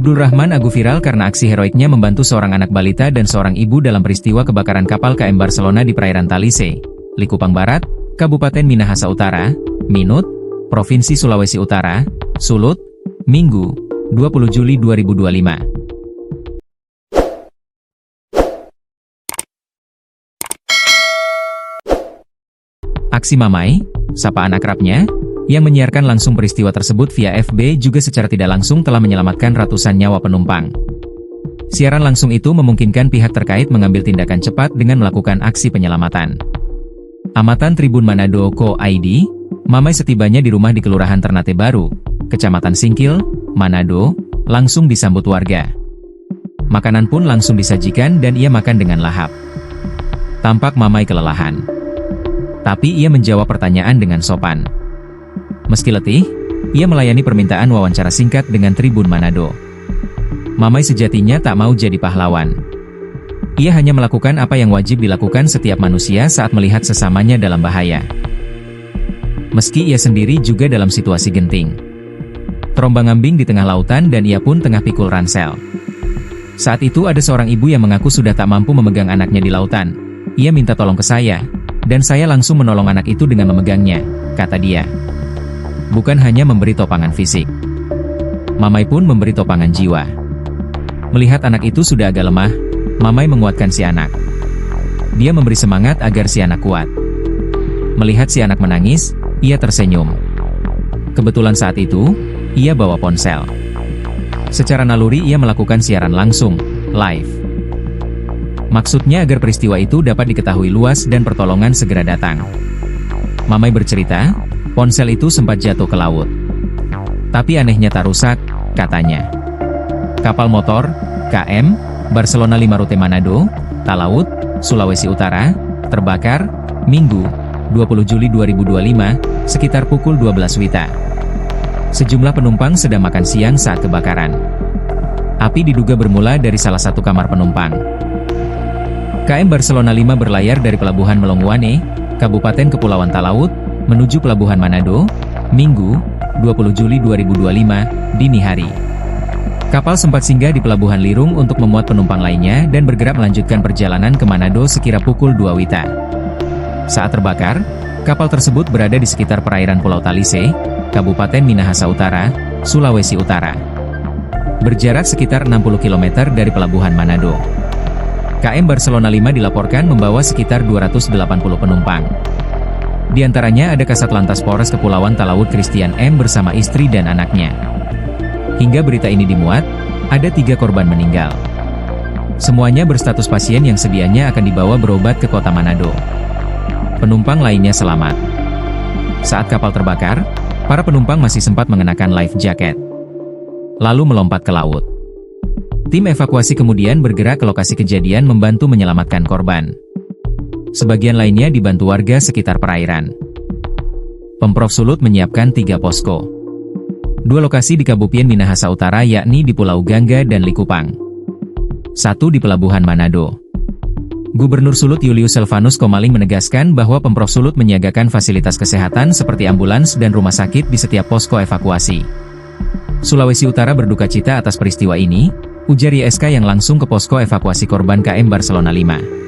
Abdul Rahman Agu viral karena aksi heroiknya membantu seorang anak balita dan seorang ibu dalam peristiwa kebakaran kapal KM Barcelona di perairan Talise, Likupang Barat, Kabupaten Minahasa Utara, Minut, Provinsi Sulawesi Utara, Sulut, Minggu, 20 Juli 2025. Aksi Mamai, sapaan akrabnya, yang menyiarkan langsung peristiwa tersebut via FB juga secara tidak langsung telah menyelamatkan ratusan nyawa penumpang. Siaran langsung itu memungkinkan pihak terkait mengambil tindakan cepat dengan melakukan aksi penyelamatan. Amatan Tribun Manado Co.id, Mamai setibanya di rumah di Kelurahan Ternate Baru, Kecamatan Singkil, Manado, langsung disambut warga. Makanan pun langsung disajikan dan ia makan dengan lahap. Tampak Mamai kelelahan. Tapi ia menjawab pertanyaan dengan sopan. Meski letih, ia melayani permintaan wawancara singkat dengan Tribun Manado. Mamai sejatinya tak mau jadi pahlawan. Ia hanya melakukan apa yang wajib dilakukan setiap manusia saat melihat sesamanya dalam bahaya. Meski ia sendiri juga dalam situasi genting. Terombang-ambing di tengah lautan dan ia pun tengah pikul ransel. Saat itu ada seorang ibu yang mengaku sudah tak mampu memegang anaknya di lautan. Ia minta tolong ke saya. Dan saya langsung menolong anak itu dengan memegangnya, kata dia. Bukan hanya memberi topangan fisik. Mamai pun memberi topangan jiwa. Melihat anak itu sudah agak lemah, Mamai menguatkan si anak. Dia memberi semangat agar si anak kuat. Melihat si anak menangis, ia tersenyum. Kebetulan saat itu, ia bawa ponsel. Secara naluri ia melakukan siaran langsung, live. Maksudnya agar peristiwa itu dapat diketahui luas dan pertolongan segera datang. Mamai bercerita, ponsel itu sempat jatuh ke laut. Tapi anehnya tak rusak, katanya. Kapal motor, KM, Barcelona 5 rute Manado, Talaut, Sulawesi Utara, terbakar, Minggu, 20 Juli 2025, sekitar pukul 12 WITA. Sejumlah penumpang sedang makan siang saat kebakaran. Api diduga bermula dari salah satu kamar penumpang. KM Barcelona 5 berlayar dari Pelabuhan Melonguane, Kabupaten Kepulauan Talaut, menuju Pelabuhan Manado, Minggu, 20 Juli 2025, dini hari. Kapal sempat singgah di Pelabuhan Lirung untuk memuat penumpang lainnya dan bergerak melanjutkan perjalanan ke Manado sekira pukul 2 WITA. Saat terbakar, kapal tersebut berada di sekitar perairan Pulau Talise, Kabupaten Minahasa Utara, Sulawesi Utara. Berjarak sekitar 60 km dari Pelabuhan Manado. KM Barcelona 5 dilaporkan membawa sekitar 280 penumpang. Di antaranya ada Kasat Lantas Polres Kepulauan Talaut Christian M bersama istri dan anaknya. Hingga berita ini dimuat, ada 3 korban meninggal. Semuanya berstatus pasien yang sedianya akan dibawa berobat ke kota Manado. Penumpang lainnya selamat. Saat kapal terbakar, para penumpang masih sempat mengenakan life jacket. Lalu melompat ke laut. Tim evakuasi kemudian bergerak ke lokasi kejadian membantu menyelamatkan korban. Sebagian lainnya dibantu warga sekitar perairan. Pemprov Sulut menyiapkan 3 posko. 2 lokasi di Kabupaten Minahasa Utara yakni di Pulau Gangga dan Likupang. 1 di Pelabuhan Manado. Gubernur Sulut Julius Selvanus Komaling menegaskan bahwa Pemprov Sulut menyiagakan fasilitas kesehatan seperti ambulans dan rumah sakit di setiap posko evakuasi. Sulawesi Utara berduka cita atas peristiwa ini, ujar YSK yang langsung ke posko evakuasi korban KM Barcelona 5.